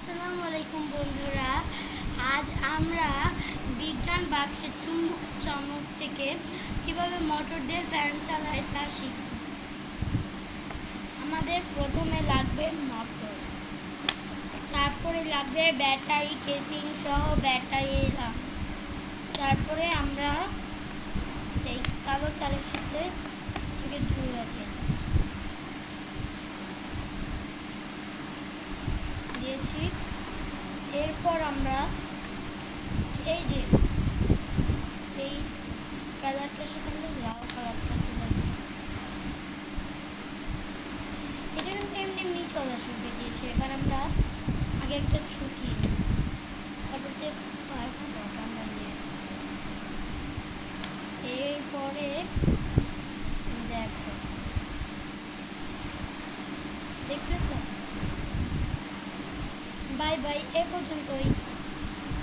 আসসালামু আলাইকুম বন্ধুরা। আজ আমরা বিজ্ঞান বাক্সের চুম্বক চমক থেকে কিভাবে মোটর দিয়ে ফ্যান চালায় তা শিখব। আমাদের প্রথমে লাগবে মোটর, তারপরে লাগবে ব্যাটারি কেসিং সহ ব্যাটারি, তারপরে আমরা এই কালো তারের সাথে ঝুলে দিয়েছি। এরপর আমরা এই যে এই কালারটার সাথে আমরা লাল কালারটা তুলে দিই। এটা কিন্তু এমনি এমনি চলা শুরু দিয়েছি। এবার আমরা আগে একটা ছুটি, তারপর যে আমরা নিয়ে এরপরে দেখো, দেখলে তো। বাই বাই, এ পর্যন্তই।